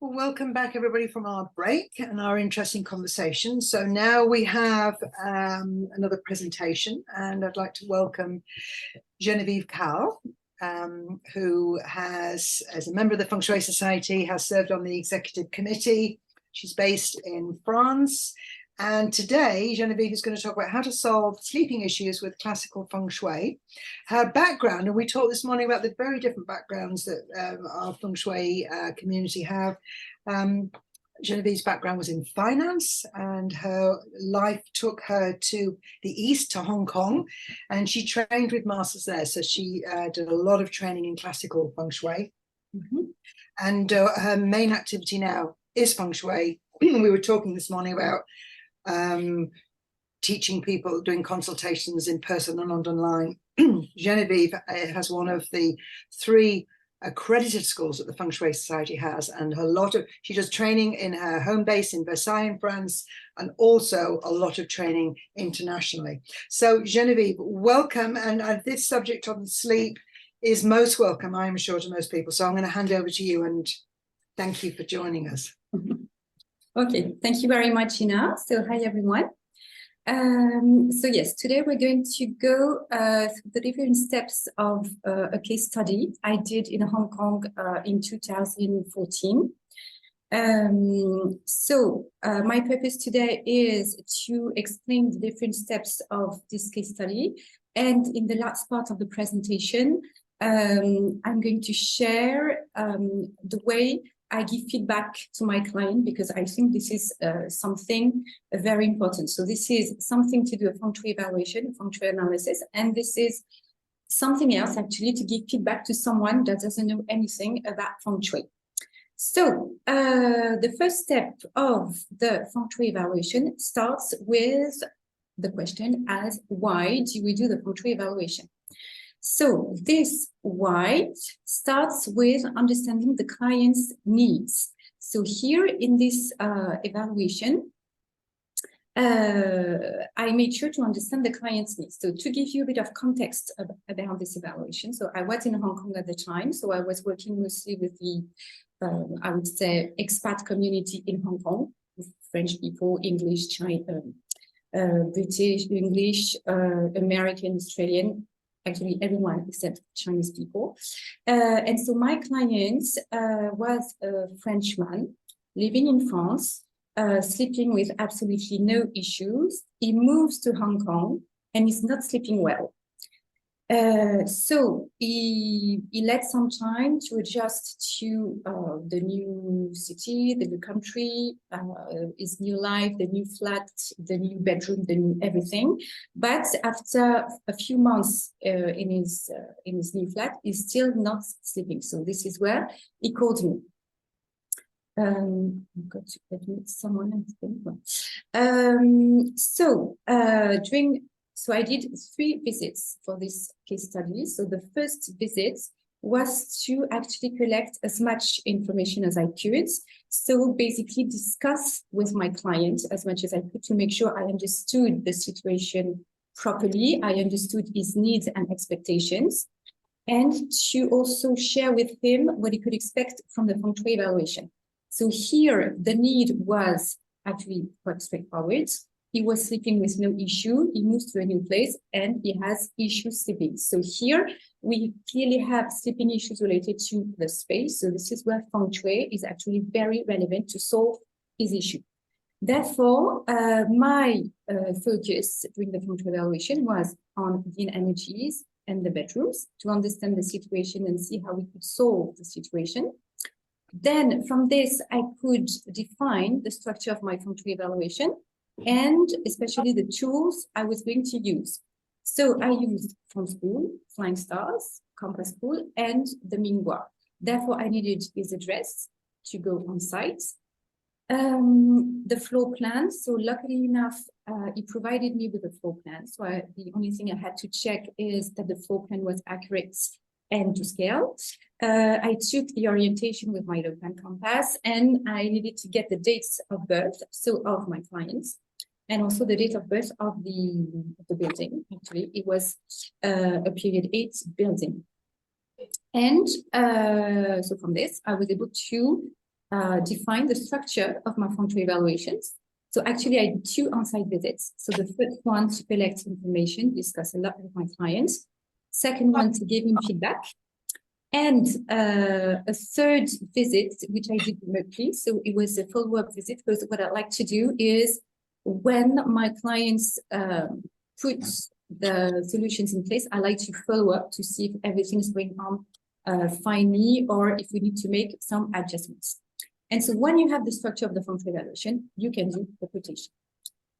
Well, welcome back, everybody, from our break and our interesting conversation. So now we have another presentation, and I'd like to welcome Genevieve Carle, who has, as a member of the Feng Shui Society, has served on the executive committee. She's based in France. And today, Genevieve is going to talk about how to solve sleeping issues with classical Feng Shui. Her background, and we talked this morning about the very different backgrounds that our Feng Shui community have. Genevieve's background was in finance, and her life took her to the East, to Hong Kong, and she trained with masters there. So she did a lot of training in classical Feng Shui. And her main activity now is Feng Shui. We were talking this morning about teaching people, doing consultations in person and online. Genevieve has one of the 3 accredited schools that the Feng Shui Society has, and she does training in her home base in Versailles in France, and also a lot of training internationally. So Genevieve, welcome. And this subject on sleep is most welcome, I'm sure, to most people. So I'm going to hand over to you, and thank you for joining us. Okay, thank you very much, Ina. So hi, everyone. So yes, today we're going to go through the different steps of a case study I did in Hong Kong in 2014. My purpose today is to explain the different steps of this case study. And in the last part of the presentation, I'm going to share the way I give feedback to my client, because I think this is something very important. So this is something to do a Feng Shui evaluation, Feng Shui analysis, and this is something else actually to give feedback to someone that doesn't know anything about Feng Shui. So the first step of the Feng Shui evaluation starts with the question as, why do we do the Feng Shui evaluation? So this why starts with understanding the client's needs. So here in this evaluation, I made sure to understand the client's needs. So to give you a bit of context about this evaluation, so I was in Hong Kong at the time, so I was working mostly with the, I would say, expat community in Hong Kong, with French people, English, China, British, English, American, Australian, actually everyone except Chinese people. And so my client was a Frenchman living in France, sleeping with absolutely no issues. He moves to Hong Kong and is not sleeping well. So he led some time to adjust to the new city, the new country, his new life, the new flat, the new bedroom, the new everything. But after a few months in his new flat, he's still not sleeping. So this is where he called me. I've got to admit someone else. So I did 3 visits for this case study. So the first visit was to actually collect as much information as I could. So basically discuss with my client as much as I could to make sure I understood the situation properly. I understood his needs and expectations, and to also share with him what he could expect from the Feng Shui evaluation. So here the need was actually quite straightforward. He was sleeping with no issue. He moves to a new place and he has issues sleeping. So here we clearly have sleeping issues related to the space. So this is where Feng Shui is actually very relevant to solve his issue. Therefore, my focus during the Feng Shui evaluation was on yin energies and the bedrooms to understand the situation and see how we could solve the situation. Then from this, I could define the structure of my Feng Shui evaluation, and especially the tools I was going to use. So I used Feng Shui, Flying Stars, Compass Tool, and the Mingwa. Therefore, I needed his address to go on site. The floor plan. So luckily enough, he provided me with a floor plan. So the only thing I had to check is that the floor plan was accurate and to scale. I took the orientation with my local compass, and I needed to get the dates of birth, so of my clients, and also the date of birth of the building. Actually, it was a period 8 building. And so from this, I was able to define the structure of my Feng Shui evaluations. So actually, I did 2 on-site visits. So the first one to collect information, discuss a lot with my clients. Second one to give him feedback. And a third visit, which I did remotely. So it was a follow-up visit, because what I like to do is when my clients put the solutions in place, I like to follow up to see if everything's going on finely, or if we need to make some adjustments. And so when you have the structure of the Feng Shui evaluation, you can do the quotation.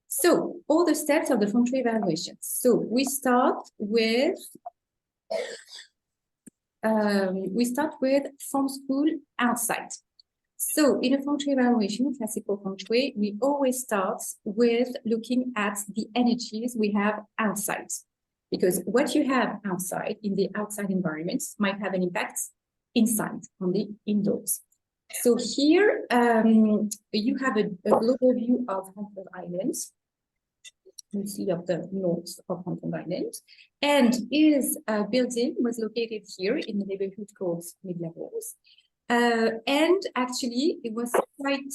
So all the steps of the Feng Shui evaluation. So we start with Feng School outside. So in a Feng Shui evaluation, classical Feng Shui, we always start with looking at the energies we have outside. Because what you have outside, in the outside environments, might have an impact inside, on the indoors. So here, you have a global view of Hong Kong Island. You see of the north of Hong Kong Island. And his building was located here in the neighborhood called Mid-Levels. And actually, it was quite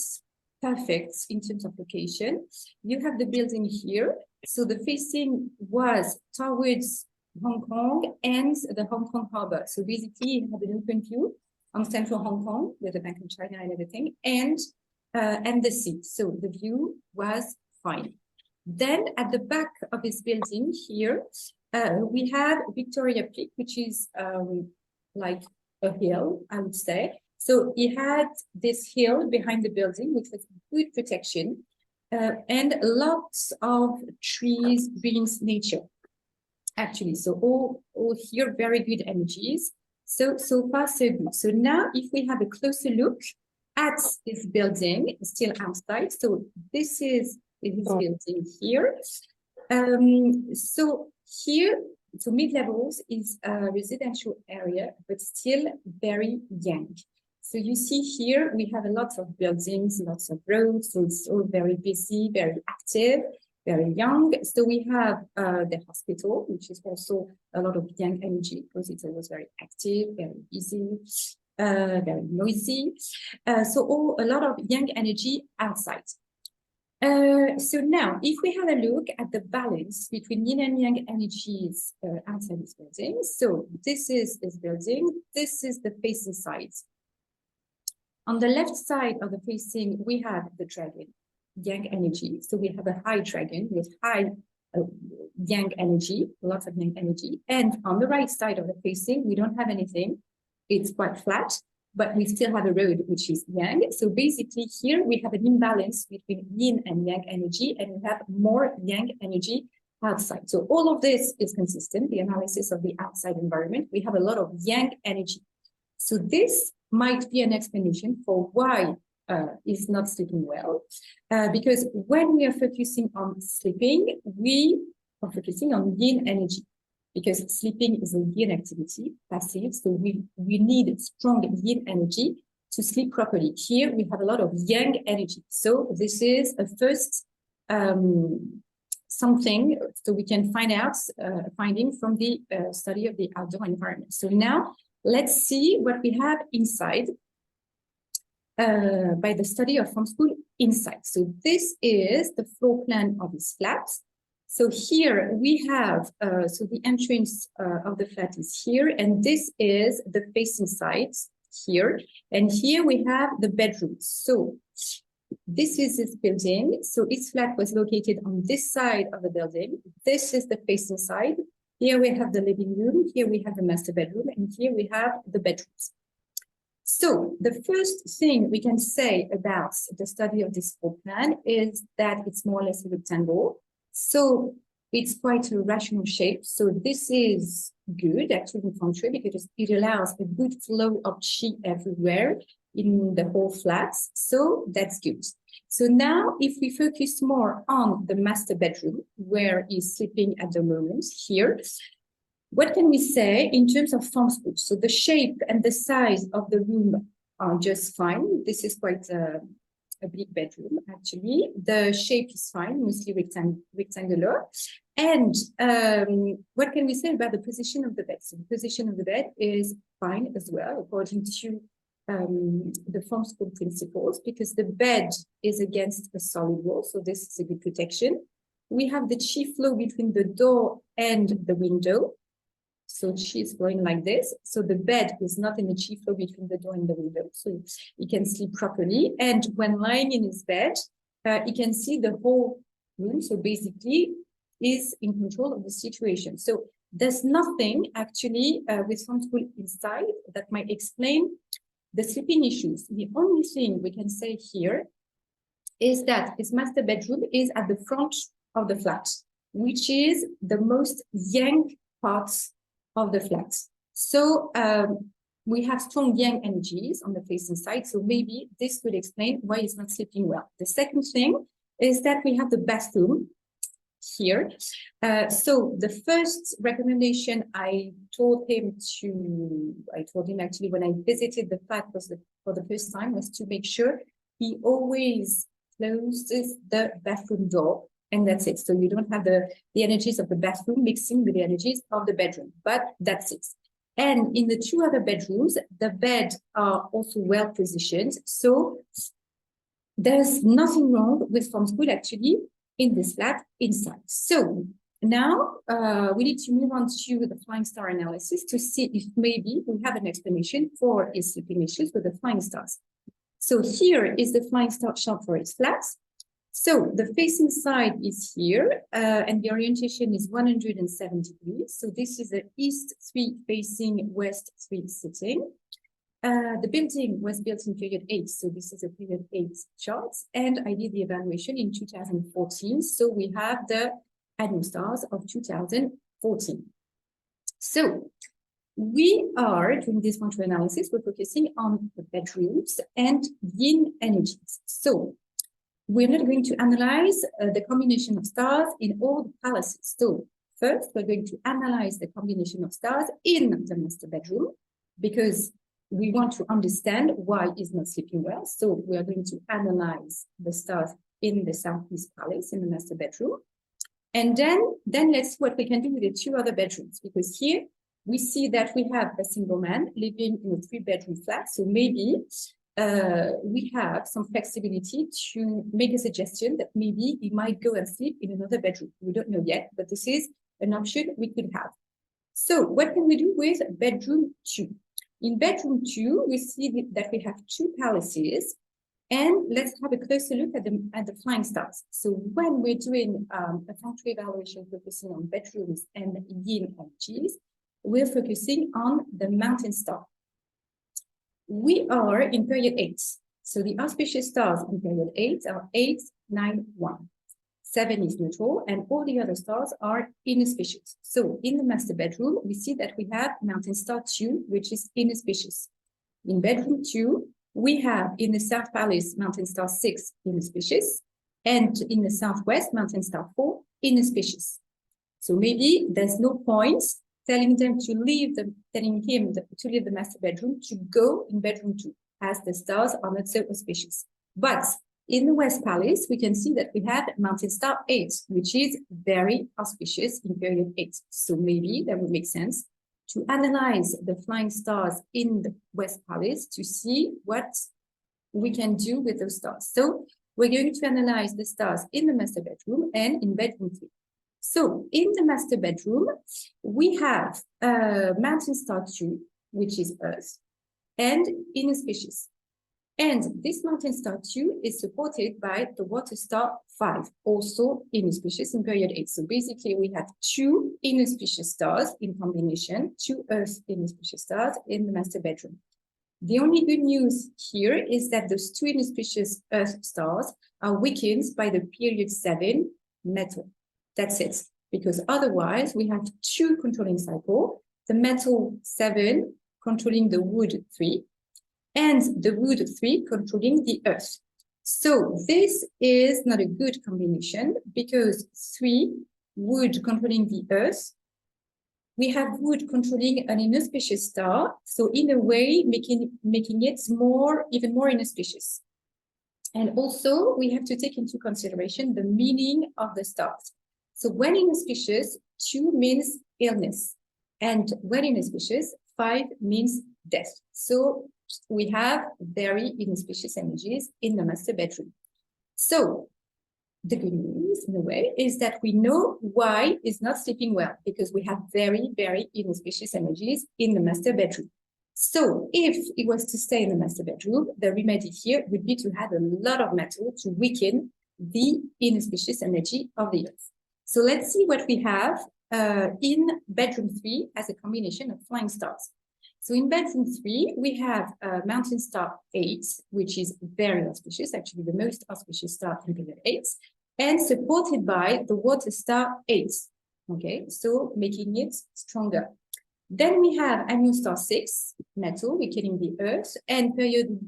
perfect in terms of location. You have the building here. So the facing was towards Hong Kong and the Hong Kong harbor. So basically, you have an open view on central Hong Kong with the Bank of China and everything, and the sea. So the view was fine. Then at the back of this building here, we have Victoria Peak, which is like a hill, I would say. So he had this hill behind the building, which was good protection, and lots of trees, greens, nature, actually. So all here, very good energies. So far, so good. So now if we have a closer look at this building, still outside. So this is this building here. So here, so Mid-Levels is a residential area, but still very young. So you see here, we have a lot of buildings, lots of roads, so it's all very busy, very active, very young. So we have the hospital, which is also a lot of young energy, because it's always very active, very busy, very noisy. So a lot of young energy outside. So now, if we have a look at the balance between yin and yang energies outside this building, so this is this building, this is the facing side. On the left side of the facing, we have the dragon, yang energy. So we have a high dragon with high yang energy, lots of yang energy. And on the right side of the facing, we don't have anything. It's quite flat, but we still have a road, which is yang. So basically here we have an imbalance between yin and yang energy, and we have more yang energy outside. So all of this is consistent, the analysis of the outside environment. We have a lot of yang energy. So this might be an explanation for why is not sleeping well, because when we are focusing on sleeping, we are focusing on yin energy, because sleeping is a yin activity, passive, so we need strong yin energy to sleep properly. Here we have a lot of yang energy, so this is a first something, so we can find out finding from the study of the outdoor environment. So now let's see what we have inside by the study of Feng Shui inside. So this is the floor plan of this flat. So here we have, so the entrance of the flat is here, and this is the facing side here. And here we have the bedrooms. So this is this building. So its flat was located on this side of the building. This is the facing side. Here we have the living room, here we have the master bedroom, and here we have the bedrooms. So the first thing we can say about the study of this floor plan is that it's more or less a rectangle. So it's quite a rational shape. So this is good, actually, in Feng Shui, because it allows a good flow of qi everywhere in the whole flat. So that's good. So now if we focus more on the master bedroom, where he's sleeping at the moment here, what can we say in terms of Feng Shui? So the shape and the size of the room are just fine. This is quite a big bedroom, actually. The shape is fine, mostly rectangular. And what can we say about the position of the bed? So the position of the bed is fine as well, according to the Feng Shui principles, because the bed is against a solid wall, so this is a good protection. We have the qi flow between the door and the window. So qi is flowing like this. So the bed is not in the qi flow between the door and the window. So he can sleep properly. And when lying in his bed, he can see the whole room. So basically, is in control of the situation. So there's nothing actually with Feng Shui inside that might explain the sleeping issues. The only thing we can say here is that his master bedroom is at the front of the flat, which is the most yang part of the flat. So we have strong yang energies on the facing side. So maybe this could explain why he's not sleeping well. The second thing is that we have the bathroom here. So the first recommendation I told him actually when I visited the flat for the first time was to make sure he always closes the bathroom door, and that's it. So you don't have the energies of the bathroom mixing with the energies of the bedroom, but that's it. And in the two other bedrooms, the bed are also well positioned. So there's nothing wrong with Feng Shui actually in this flat inside. So now we need to move on to the flying star analysis to see if maybe we have an explanation for his sleeping issues with the flying stars. So here is the flying star chart for its flat. So the facing side is here, and the orientation is 107 degrees. So this is the east 3 facing west 3 sitting. The building was built in period 8, so this is a period 8 chart, and I did the evaluation in 2014. So we have the annual stars of 2014. So we are doing this Feng Shui analysis. We're focusing on the bedrooms and yin energies. So we're not going to analyze the combination of stars in all the palaces. So first, we're going to analyze the combination of stars in the master bedroom, because we want to understand why he's not sleeping well. So we are going to analyze the stars in the Southeast Palace, in the master bedroom. And then let's see what we can do with the two other bedrooms, because here we see that we have a single man living in a 3-bedroom flat. So maybe we have some flexibility to make a suggestion that maybe he might go and sleep in another bedroom. We don't know yet, but this is an option we could have. So what can we do with bedroom 2? In bedroom 2, we see that we have 2 palaces, and let's have a closer look at the flying stars. So when we're doing a Feng Shui evaluation focusing on bedrooms and yin energies, we're focusing on the mountain star. We are in period 8. So the auspicious stars in period 8 are 8, 9, 1. 7 is neutral, and all the other stars are inauspicious. So in the master bedroom, we see that we have mountain star 2, which is inauspicious. In bedroom 2, we have in the South Palace mountain star 6, inauspicious, and in the Southwest mountain star 4, inauspicious. So maybe there's no point telling him to leave the master bedroom to go in bedroom 2, as the stars are not so auspicious. But in the West Palace, we can see that we have mountain star 8, which is very auspicious in period 8. So maybe that would make sense to analyze the flying stars in the West Palace to see what we can do with those stars. So we're going to analyze the stars in the master bedroom and in bedroom 3. So in the master bedroom, we have mountain star 2, which is Earth, and inauspicious. And this mountain star 2 is supported by the water star 5, also inauspicious in period 8. So basically, we have 2 inauspicious stars in combination, 2 Earth inauspicious stars in the master bedroom. The only good news here is that those 2 inauspicious Earth stars are weakened by the period 7 metal. That's it, because otherwise we have 2 controlling cycles, the metal 7 controlling the wood 3, and the wood 3 controlling the earth. So this is not a good combination, because 3 wood controlling the earth, we have wood controlling an inauspicious star, so in a way making it even more inauspicious. And also we have to take into consideration the meaning of the stars. So when inauspicious, 2 means illness, and when inauspicious, 5 means death. So we have very inauspicious energies in the master bedroom. So the good news, in a way, is that we know why is not sleeping well, because we have very, very inauspicious energies in the master bedroom. So if it was to stay in the master bedroom, the remedy here would be to add a lot of metal to weaken the inauspicious energy of the earth. So let's see what we have in bedroom 3 as a combination of flying stars. So in bedroom 3, we have mountain star 8, which is very auspicious, actually the most auspicious star in period 8, and supported by the water star 8. Okay, so making it stronger. Then we have annual star 6, metal, weakening the earth, and period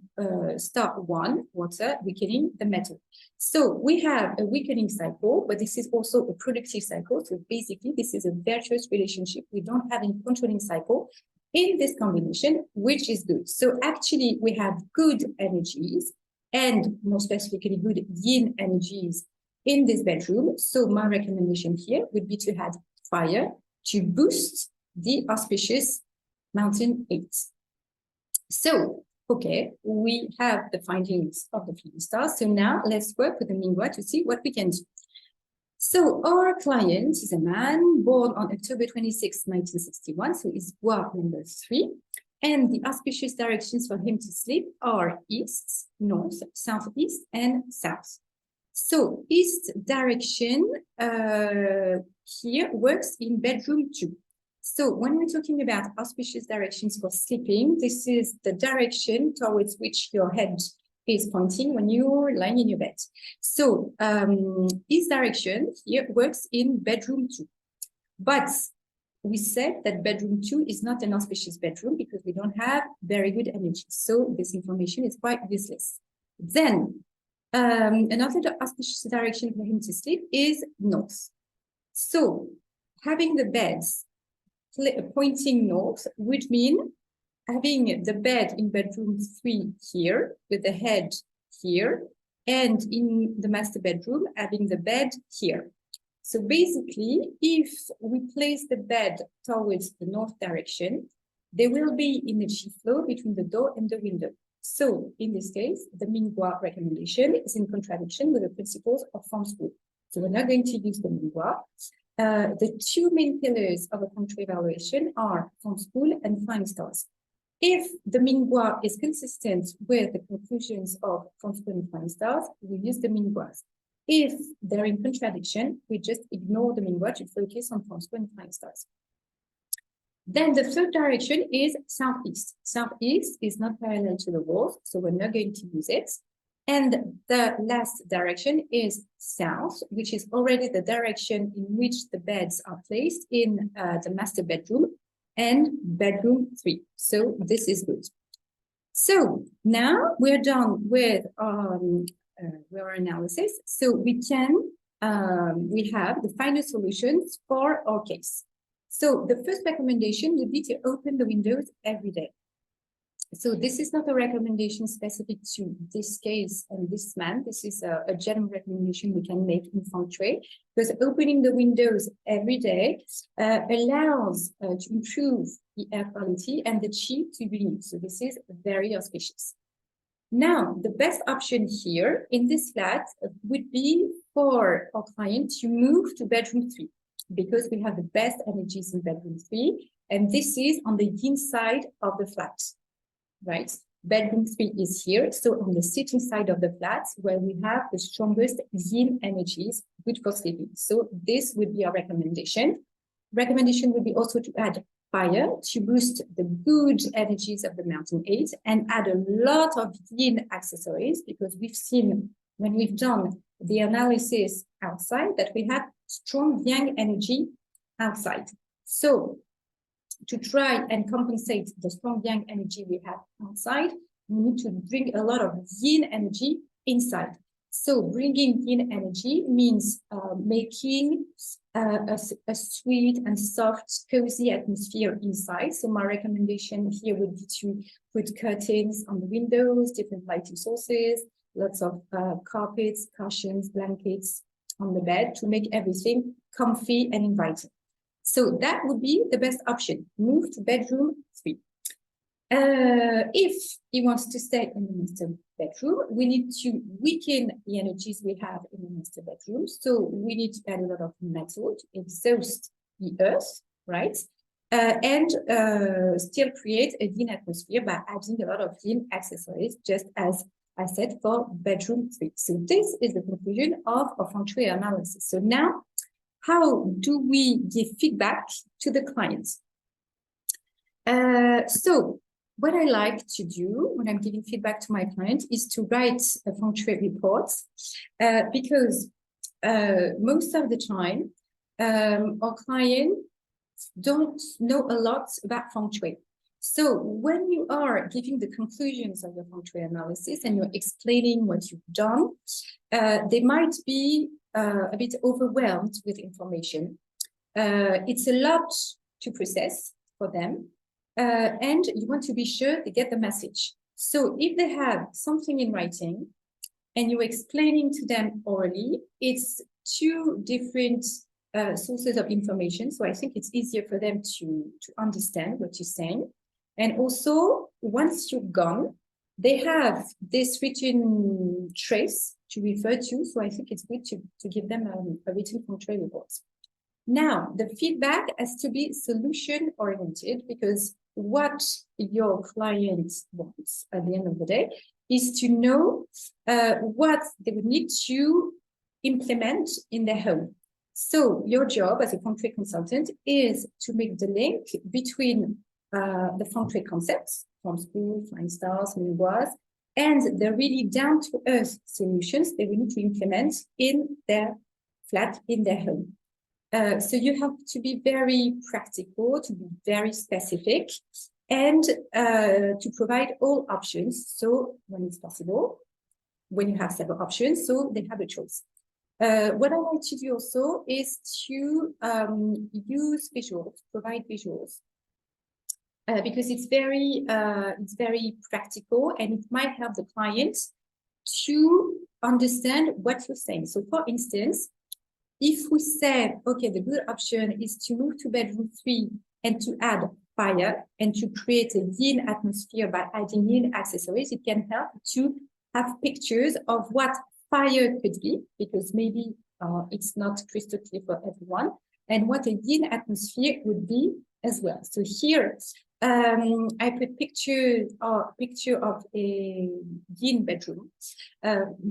star 1, water, weakening the metal. So we have a weakening cycle, but this is also a productive cycle. So basically, this is a virtuous relationship. We don't have a controlling cycle in this combination, which is good. So actually, we have good energies, and more specifically, good yin energies in this bedroom. So my recommendation here would be to add fire to boost the auspicious mountain 8. So, okay, we have the findings of the flying stars. So now let's work with the Mingwa to see what we can do. So our client is a man born on October 26, 1961. So he's Bois number 3. And the auspicious directions for him to sleep are east, north, southeast, and south. So east direction here works in bedroom 2. So when we're talking about auspicious directions for sleeping, this is the direction towards which your head is pointing when you're lying in your bed. So east direction here works in bedroom 2. But we said that bedroom 2 is not an auspicious bedroom because we don't have very good energy. So this information is quite useless. Then another auspicious direction for him to sleep is north. So having the beds pointing north would mean having the bed in bedroom 3 here with the head here, and in the master bedroom having the bed here. So basically, if we place the bed towards the north direction, there will be energy flow between the door and the window. So in this case, the Mingwa recommendation is in contradiction with the principles of Feng Shui. So we're not going to use the Mingwa. The 2 main pillars of a Feng Shui evaluation are Feng Shui and flying stars. If the Mingwa is consistent with the conclusions of Feng Shui and flying stars, we use the Mingwas. If they're in contradiction, we just ignore the Mingwa to focus on Feng Shui and flying stars. Then the third direction is southeast. Southeast is not parallel to the wall, so we're not going to use it. And the last direction is south, which is already the direction in which the beds are placed in the master bedroom and bedroom 3. So this is good. So now we're done with our analysis. So we have the final solutions for our case. So the first recommendation would be to open the windows every day. So this is not a recommendation specific to this case and this man. This is a general recommendation we can make in Feng Shui, because opening the windows every day allows to improve the air quality and the qi to be renewed. So this is very auspicious. Now, the best option here in this flat would be for our client to move to bedroom 3, because we have the best energies in bedroom 3, and this is on the yin side of the flat. Right, bedroom 3 is here, so on the sitting side of the flat where we have the strongest yin energies, good for sleeping. So this would be our recommendation. Recommendation would be also to add fire to boost the good energies of the mountain 8 and add a lot of yin accessories, because we've seen when we've done the analysis outside that we have strong yang energy outside. So to try and compensate the strong yang energy we have outside, we need to bring a lot of yin energy inside. So bringing yin energy means making a sweet and soft, cozy atmosphere inside. So my recommendation here would be to put curtains on the windows, different lighting sources, lots of carpets, cushions, blankets on the bed to make everything comfy and inviting. So that would be the best option. Move to bedroom 3. If he wants to stay in the master bedroom, we need to weaken the energies we have in the master bedroom. So we need to add a lot of metal to exhaust the earth, right? And still create a yin atmosphere by adding a lot of yin accessories, just as I said for bedroom 3. So this is the conclusion of a Feng Shui analysis. So now, how do we give feedback to the clients? So what I like to do when I'm giving feedback to my client is to write a Feng Shui report, because most of the time, our clients don't know a lot about Feng Shui. So when you are giving the conclusions of the Feng Shui analysis and you're explaining what you've done, they might be a bit overwhelmed with information. It's a lot to process for them. And you want to be sure they get the message. So if they have something in writing and you're explaining to them orally, it's two different sources of information. So I think it's easier for them to understand what you're saying. And also, once you're gone, they have this written trace to refer to. So I think it's good to give them a written Feng Shui report. Now, the feedback has to be solution-oriented, because what your client wants at the end of the day is to know what they would need to implement in their home. So your job as a Feng Shui consultant is to make the link between the Feng Shui concepts from school, flying stars, miroirs, and the really down-to-earth solutions they will need to implement in their flat, in their home. So you have to be very practical, to be very specific, and to provide all options. So when it's possible, when you have several options, so they have a choice. What I like to do also is to use visuals, provide visuals, because it's very practical, and it might help the client to understand what you're saying. So for instance, if we said, okay, the good option is to move to bedroom 3 and to add fire and to create a yin atmosphere by adding yin accessories, it can help to have pictures of what fire could be, because maybe it's not crystal clear for everyone, and what a yin atmosphere would be as well. So here, I put picture of a yin bedroom,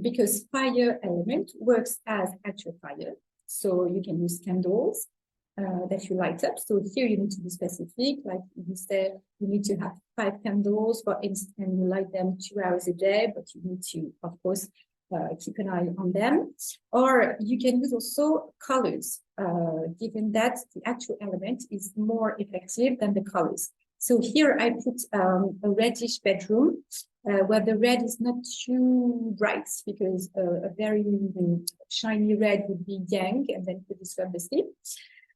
because fire element works as actual fire. So you can use candles that you light up. So here you need to be specific, like you said, you need to have 5 candles, for instance, and you light them 2 hours a day, but you need to, of course, keep an eye on them. Or you can use also colors, given that the actual element is more effective than the colors. So here I put a reddish bedroom, where the red is not too bright, because a very shiny red would be yang and then could disturb the sleep.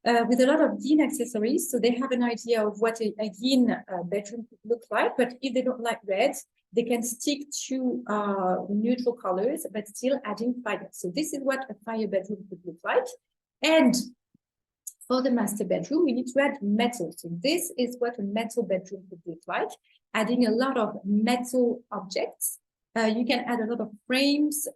With a lot of yin accessories, so they have an idea of what a yin bedroom could look like. But if they don't like red, they can stick to neutral colors, but still adding fire. So this is what a fire bedroom could look like. And for the master bedroom, we need to add metal. So this is what a metal bedroom could look like, adding a lot of metal objects. You can add a lot of frames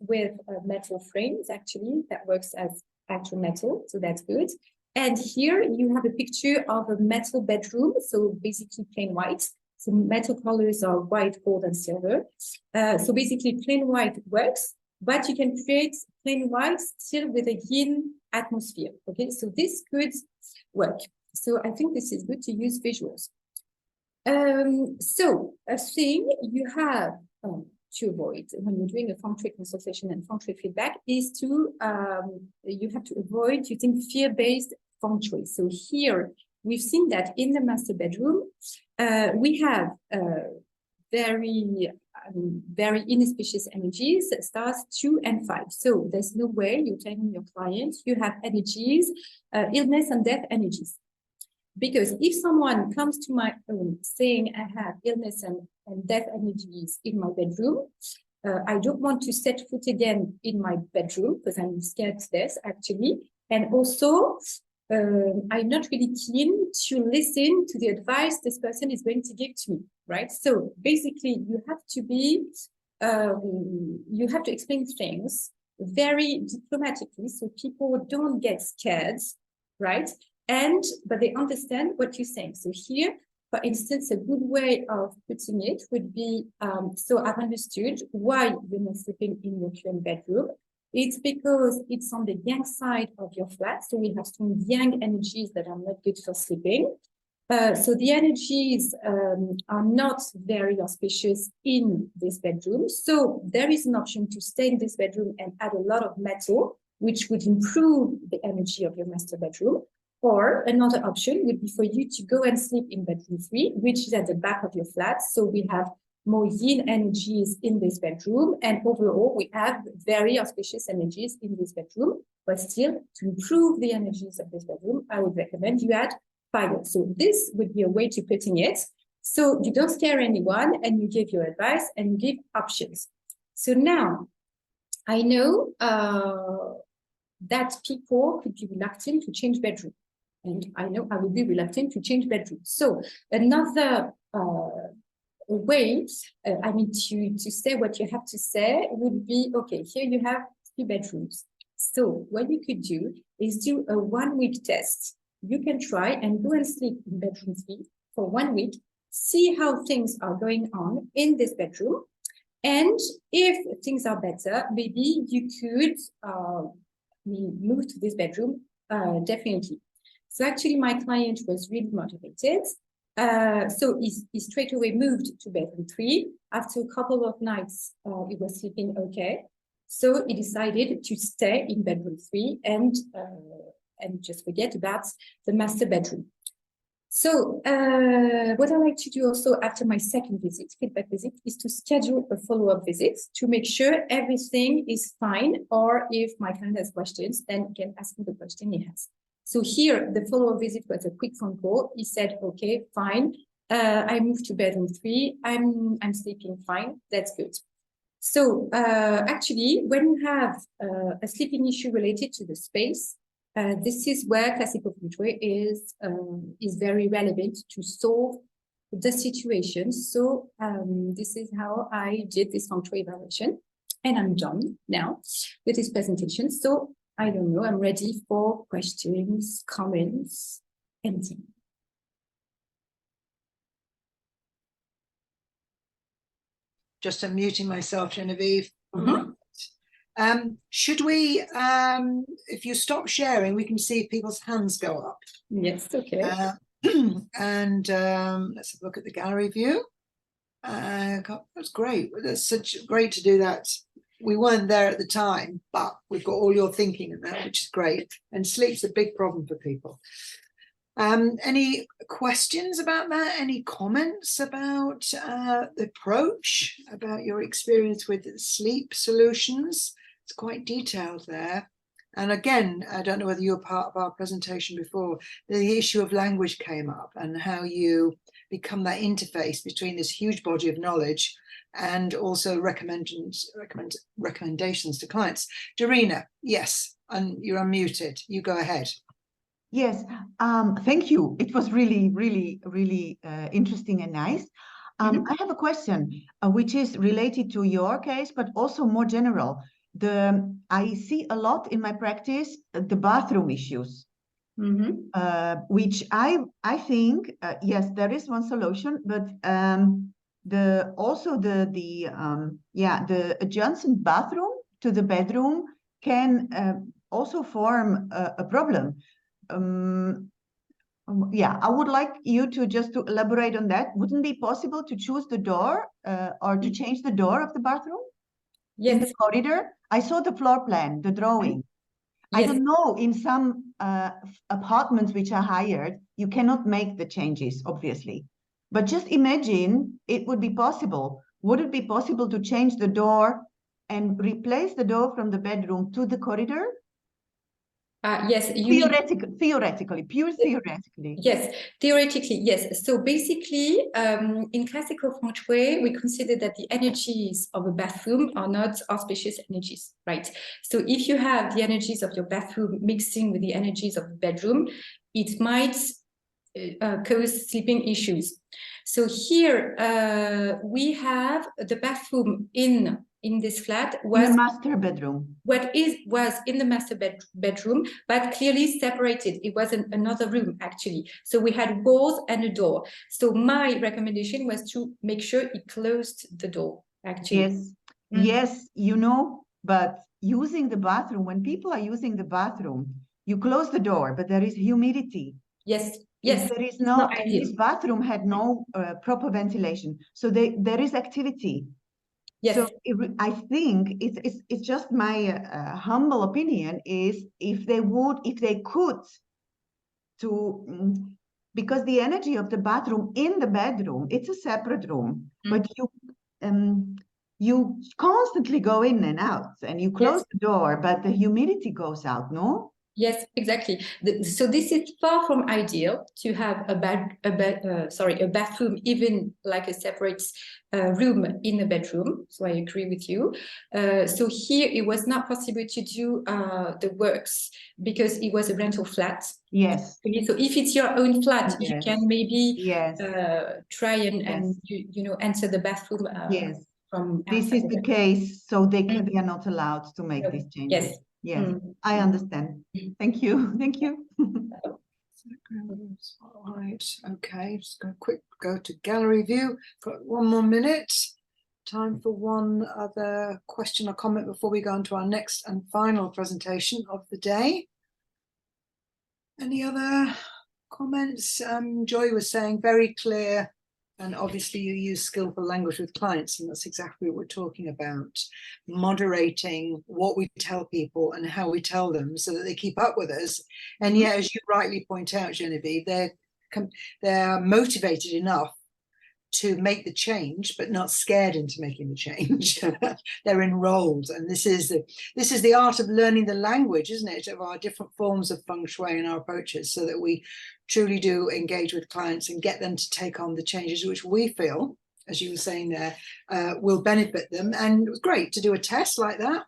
with metal frames, actually, that works as actual metal, so that's good. And here you have a picture of a metal bedroom, so basically plain white. So metal colors are white, gold, and silver. So basically plain white works, but you can create plain white still with a yin atmosphere. Okay, so this could work. So I think this is good to use visuals. So a thing you have to avoid when you're doing a Feng Shui consultation and Feng Shui feedback is to, you have to avoid using fear-based Feng Shui. So here, we've seen that in the master bedroom, we have very inauspicious energies, stars 2 and 5. So there's no way you're telling your client you have energies, illness and death energies. Because if someone comes to my home saying I have illness and death energies in my bedroom, I don't want to set foot again in my bedroom because I'm scared to death, actually. And also, I'm not really keen to listen to the advice this person is going to give to me, right? So basically, you have to be, you have to explain things very diplomatically so people don't get scared, right? But they understand what you're saying. So here, for instance, a good way of putting it would be, so I've understood why you're not sleeping in your current bedroom. It's because it's on the yang side of your flat. So we have some yang energies that are not good for sleeping. So the energies are not very auspicious in this bedroom. So there is an option to stay in this bedroom and add a lot of metal, which would improve the energy of your master bedroom. Or another option would be for you to go and sleep in bedroom 3, which is at the back of your flat. So we have more yin energies in this bedroom. And overall, we have very auspicious energies in this bedroom. But still, to improve the energies of this bedroom, I would recommend you add fire. So this would be a way to putting it. So you don't scare anyone and you give your advice and you give options. So now I know that people could be reluctant to change bedroom. And I know I will be reluctant to change bedroom. So another way, to say what you have to say would be, okay, here you have 3 bedrooms. So what you could do is do a 1-week test. You can try and go and sleep in bedroom 3 for 1 week, see how things are going on in this bedroom. And if things are better, maybe you could move to this bedroom, definitely. So actually my client was really motivated. So he straight away moved to bedroom 3. After a couple of nights, he was sleeping okay. So he decided to stay in bedroom 3 and just forget about the master bedroom. So what I like to do also after my second visit, feedback visit, is to schedule a follow-up visit to make sure everything is fine, or if my client has questions, then he can ask me the question he has. So here, the follow-up visit was a quick phone call. He said, okay, fine. I moved to bedroom 3. I'm sleeping fine. That's good. So actually, when you have a sleeping issue related to the space, this is where classical Feng Shui is very relevant to solve the situation. So this is how I did this Feng Shui evaluation, and I'm done now with this presentation. So I don't know, I'm ready for questions, comments, anything. Just unmuting myself, Genevieve. Should we, if you stop sharing, we can see people's hands go up. Yes, okay. And let's have a look at the gallery view. That's great. That's such great to do that. We weren't there at the time, but we've got all your thinking in that, which is great. And sleep's a big problem for people. Any questions about that? Any comments about the approach, about your experience with sleep solutions? It's quite detailed there. And again, I don't know whether you were part of our presentation before, the issue of language came up and how you become that interface between this huge body of knowledge and also recommendations to clients. Dorina, yes, and you're unmuted. You go ahead. Yes, thank you. It was really, really, really interesting and nice. I have a question, which is related to your case, but also more general. I see a lot in my practice the bathroom issues, which I think yes, there is one solution, but the adjacent bathroom to the bedroom can also form a problem. Yeah, I would like you to elaborate on that. Wouldn't it be possible to choose the door or to change the door of the bathroom? Yes. In the corridor? I saw the floor plan, the drawing. Yes. I don't know, in some apartments which are hired, you cannot make the changes, obviously. But just imagine it would be possible. Would it be possible to change the door and replace the door from the bedroom to the corridor? Yes, you mean Theoretically, pure theoretically. yes, theoretically, yes. So basically, in classical Feng Shui, we consider that the energies of a bathroom are not auspicious energies, right? So if you have the energies of your bathroom mixing with the energies of the bedroom, it might cause sleeping issues. So here we have the bathroom in this flat In the master bedroom. was in the master bedroom, but clearly separated. It wasn't another room actually. So we had walls and a door. So my recommendation was to make sure it closed the door actually. Yes, yes, you know, but using the bathroom, when people are using the bathroom, you close the door, but there is humidity. Yes, yes. There is no, and this bathroom had no proper ventilation. So there is activity. Yes. So I think it's just my humble opinion is if they could because the energy of the bathroom in the bedroom, it's a separate room, but you constantly go in and out and you close the door, but the humidity goes out, no? Yes, exactly. So this is far from ideal to have a bathroom, even like a separate room in the bedroom. So I agree with you. So here it was not possible to do the works because it was a rental flat. Yes. So if it's your own flat, you can maybe try and enter the bathroom. Yes. From this is the case, so they are not allowed to make these changes. Yes. Yes, I understand. Thank you. Thank you. All right. Okay. Just going to go to gallery view. Got 1 more minute. Time for one other question or comment before we go on to our next and final presentation of the day. Any other comments? Joy was saying very clear, and obviously you use skillful language with clients, and that's exactly what we're talking about. Moderating what we tell people and how we tell them so that they keep up with us. And yet, as you rightly point out, Genevieve, they're motivated enough to make the change, but not scared into making the change. They're enrolled, and this is the art of learning the language, isn't it, of our different forms of feng shui and our approaches, so that we truly do engage with clients and get them to take on the changes which we feel, as you were saying there, will benefit them. And it was great to do a test like that,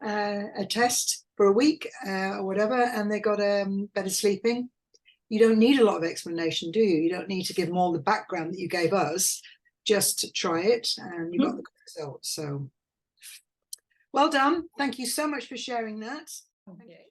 a test for a week or whatever, and they got better sleeping. You don't need a lot of explanation, do you? You don't need to give them all the background that you gave us. Just try it and you got the results. So well done. Thank you so much for sharing that. Okay.